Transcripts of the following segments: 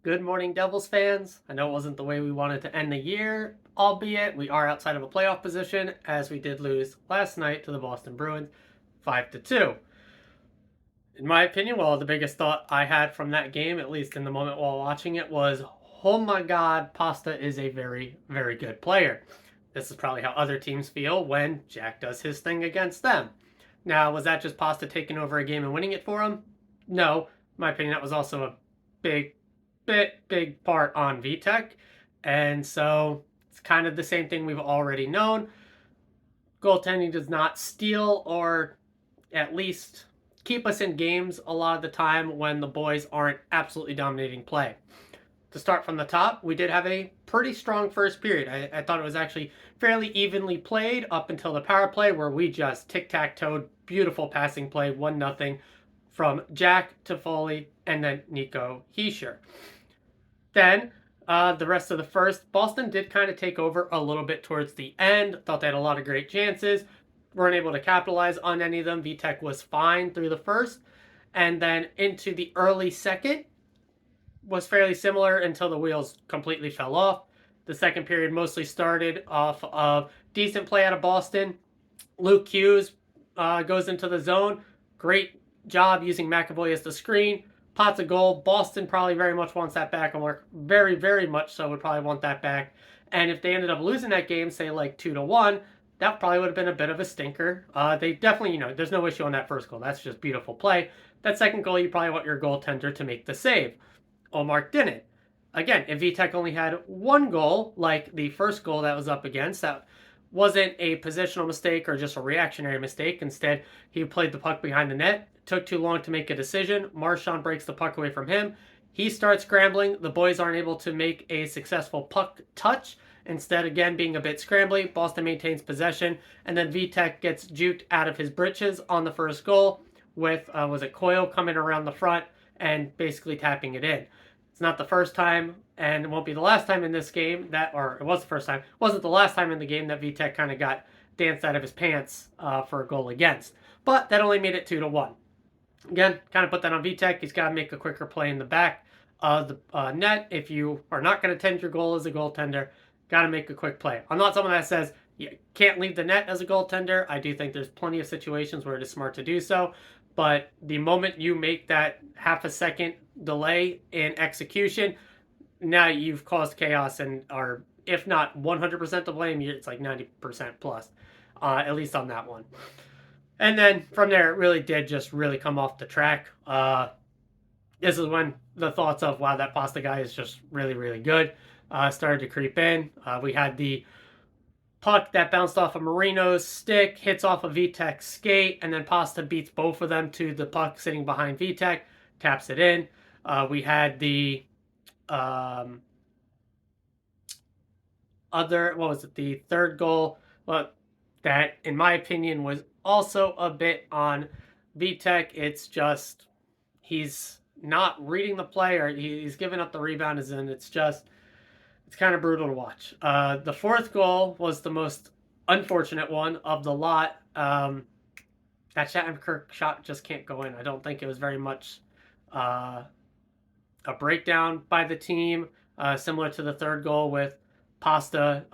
Good morning, Devils fans. I know it wasn't the way we wanted to end the year, albeit we are outside of a playoff position as we did lose last night to the Boston Bruins 5-2. In my opinion, the biggest thought I had from that game, at least in the moment while watching it, was, oh my God, Pasta is a very, very good player. This is probably how other teams feel when Jack does his thing against them. Now, was that just Pasta taking over a game and winning it for him? No. In my opinion, that was also a big big part on VTech. And so it's kind of the same thing we've already known. Goaltending does not steal or at least keep us in games a lot of the time when the boys aren't absolutely dominating play. To start from the top, we did have a pretty strong first period. I thought it was actually fairly evenly played up until the power play where we just tic-tac-toed, beautiful passing play, 1-0 from Jack to Foley and then Nico Hischier. Then the rest of the first, Boston did kind of take over a little bit towards the end. Thought they had a lot of great chances. Weren't able to capitalize on any of them. VTech was fine through the first. And then into the early second was fairly similar until the wheels completely fell off. The second period mostly started off of decent play out of Boston. Luke Hughes goes into the zone. Great job using McAvoy as the screen. Potts a goal. Boston probably very much wants that back, and we're very, very much so would probably want that back. And if they ended up losing that game, say like 2-1, that probably would have been a bit of a stinker. They definitely, there's no issue on that first goal. That's just beautiful play. That second goal, you probably want your goaltender to make the save. Olmark didn't. Again, if VTech only had one goal, like the first goal that was up against, that wasn't a positional mistake or just a reactionary mistake. Instead, he played the puck behind the net. Took too long to make a decision. Marchand breaks the puck away from him. He starts scrambling. The boys aren't able to make a successful puck touch. Instead, again, being a bit scrambly, Boston maintains possession. And then VTech gets juked out of his britches on the first goal with, was it Coyle coming around the front and basically tapping it in. It's not the first time, and it won't be the last time in this game or it was the first time. It wasn't the last time in the game that VTech kind of got danced out of his pants for a goal against. But that only made it 2-1. Again, kind of put that on VTech. He's got to make a quicker play in the back of the net. If you are not going to tend your goal as a goaltender, got to make a quick play. I'm not someone that says you can't leave the net as a goaltender. I do think there's plenty of situations where it is smart to do so. But the moment you make that half a second delay in execution, now you've caused chaos and are, if not 100% to blame, it's like 90% plus, at least on that one. And then from there, it really did just really come off the track. This is when the thoughts of, wow, that Pasta guy is just really, really good, started to creep in. We had the puck that bounced off of Marino's stick, hits off of VTech's skate, and then Pasta beats both of them to the puck sitting behind VTech, taps it in. We had the the third goal, well, that, in my opinion, was also a bit on VTech. It's just he's not reading the play, or he's giving up the rebound, and it's kind of brutal to watch. The fourth goal was the most unfortunate one of the lot. That Shattenkirk shot just can't go in. I don't think it was very much a breakdown by the team, similar to the third goal with Pasta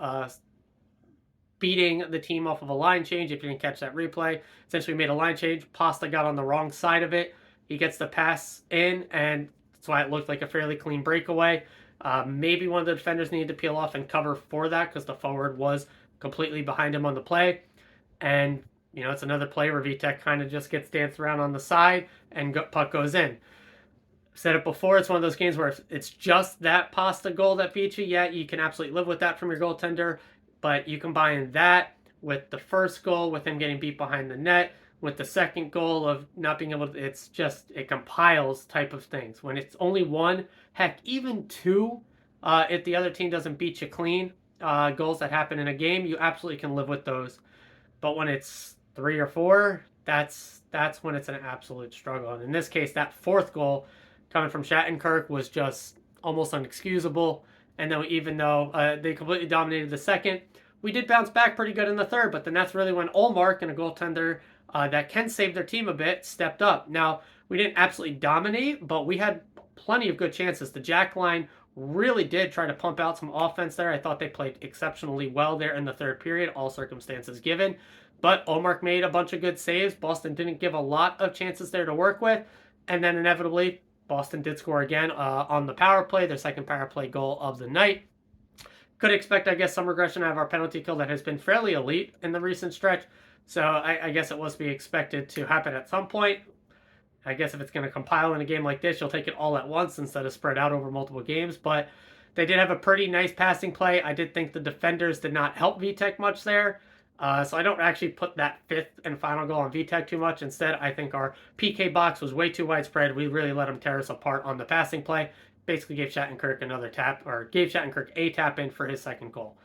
beating the team off of a line change. If you didn't catch that replay, essentially made a line change. Pasta got on the wrong side of it. He gets the pass in, and that's why it looked like a fairly clean breakaway. Maybe one of the defenders needed to peel off and cover for that because the forward was completely behind him on the play. And, it's another play where VTech kind of just gets danced around on the side and puck goes in. I've said it before, it's one of those games where it's just that Pasta goal that beat you. Yeah, you can absolutely live with that from your goaltender. But you combine that with the first goal, with him getting beat behind the net, with the second goal of not being able to, it compiles type of things. When it's only one, heck, even two, if the other team doesn't beat you clean, goals that happen in a game, you absolutely can live with those. But when it's 3 or 4, that's when it's an absolute struggle. And in this case, that fourth goal coming from Shattenkirk was just almost unexcusable. And then even though they completely dominated the second, we did bounce back pretty good in the third. But then that's really when Olmark and a goaltender that can save their team a bit stepped up. Now, we didn't absolutely dominate, but we had plenty of good chances. The Jack line really did try to pump out some offense there. I thought they played exceptionally well there in the third period, all circumstances given. But Omark made a bunch of good saves. Boston didn't give a lot of chances there to work with. And then inevitably, Boston did score again on the power play, their second power play goal of the night. Could expect, I guess, some regression out of our penalty kill that has been fairly elite in the recent stretch. So I guess it was to be expected to happen at some point. I guess if it's going to compile in a game like this, you'll take it all at once instead of spread out over multiple games. But they did have a pretty nice passing play. I did think the defenders did not help VTech much there. So I don't actually put that fifth and final goal on VTech too much. Instead, I think our PK box was way too widespread. We really let them tear us apart on the passing play. Basically gave Shattenkirk another tap, or gave Shattenkirk a tap in for his second goal.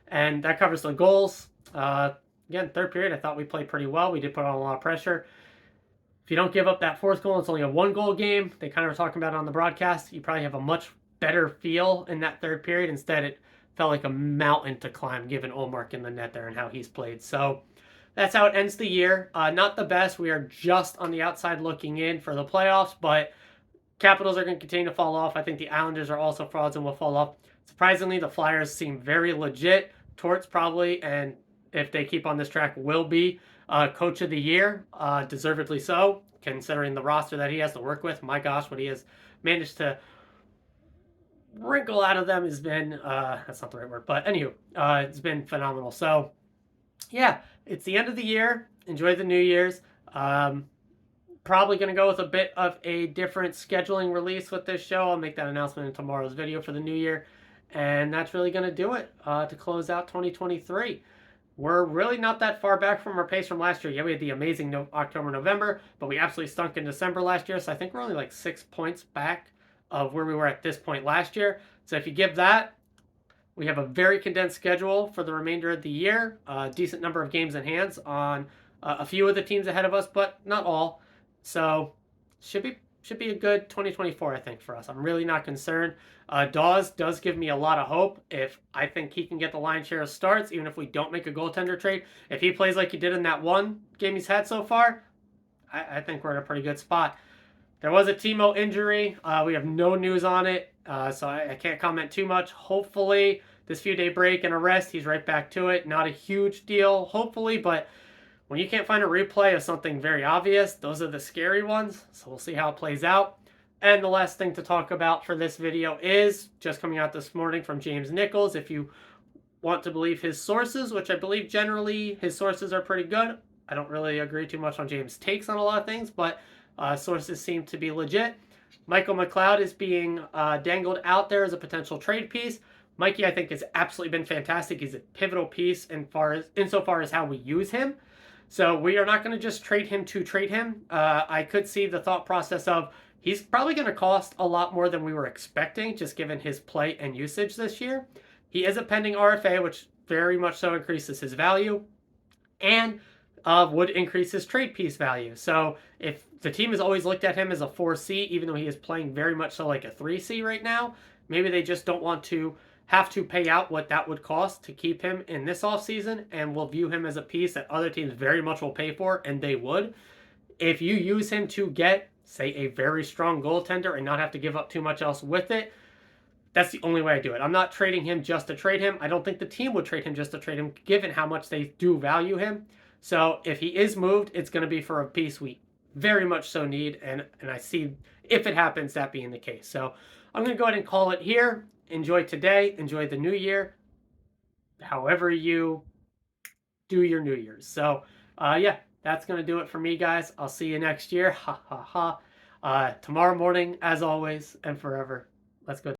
And that covers the goals. Again, third period, I thought we played pretty well. We did put on a lot of pressure. If you don't give up that fourth goal, it's only a one-goal game. They kind of were talking about it on the broadcast. You probably have a much better feel in that third period. Instead, it felt like a mountain to climb given Omark in the net there and how he's played. So that's how it ends the year. Not the best. We are just on the outside looking in for the playoffs, but Capitals are going to continue to fall off. I think the Islanders are also frauds and will fall off. Surprisingly, the Flyers seem very legit. Torts probably, and if they keep on this track, will be Coach of the Year, deservedly so, considering the roster that he has to work with. My gosh, what he has managed to wrinkle out of them has been, that's not the right word, but anywho, it's been phenomenal. So, yeah, it's the end of the year. Enjoy the New Year's. Probably going to go with a bit of a different scheduling release with this show. I'll make that announcement in tomorrow's video for the new year. And that's really going to do it to close out 2023. We're really not that far back from our pace from last year. Yeah, we had the amazing October, November, but we absolutely stunk in December last year. So I think we're only like 6 points back of where we were at this point last year. So if you give that, we have a very condensed schedule for the remainder of the year. A decent number of games in hands on a few of the teams ahead of us, but not all. So should be a good 2024, I think, for us. I'm really not concerned. Dawes does give me a lot of hope. If I think he can get the lion's share of starts, even if we don't make a goaltender trade, if he plays like he did in that one game he's had so far, I think we're in a pretty good spot. There was a Timo injury. We have no news on it, so I can't comment too much. Hopefully, this few-day break and a rest, he's right back to it. Not a huge deal, hopefully, but when you can't find a replay of something very obvious, those are the scary ones. So we'll see how it plays out. And the last thing to talk about for this video is just coming out this morning from James Nichols. If you want to believe his sources, which I believe generally his sources are pretty good. I don't really agree too much on James' takes on a lot of things, but sources seem to be legit. Michael McLeod is being dangled out there as a potential trade piece. Mikey, I think, has absolutely been fantastic. He's a pivotal piece insofar as how we use him. So we are not going to just trade him to trade him. I could see the thought process of he's probably going to cost a lot more than we were expecting, just given his play and usage this year. He is a pending RFA, which very much so increases his value, and would increase his trade piece value. So if the team has always looked at him as a 4C, even though he is playing very much so like a 3C right now, maybe they just don't want to have to pay out what that would cost to keep him in this offseason, and will view him as a piece that other teams very much will pay for, and they would. If you use him to get, say, a very strong goaltender and not have to give up too much else with it, that's the only way I do it. I'm not trading him just to trade him. I don't think the team would trade him just to trade him, given how much they do value him. So if he is moved, it's going to be for a piece we very much so need, and I see, if it happens, that being the case. So I'm going to go ahead and call it here. Enjoy today. Enjoy the new year, however you do your New Year's. So, yeah, that's going to do it for me, guys. I'll see you next year. Ha, ha, ha. Tomorrow morning, as always, and forever. Let's go.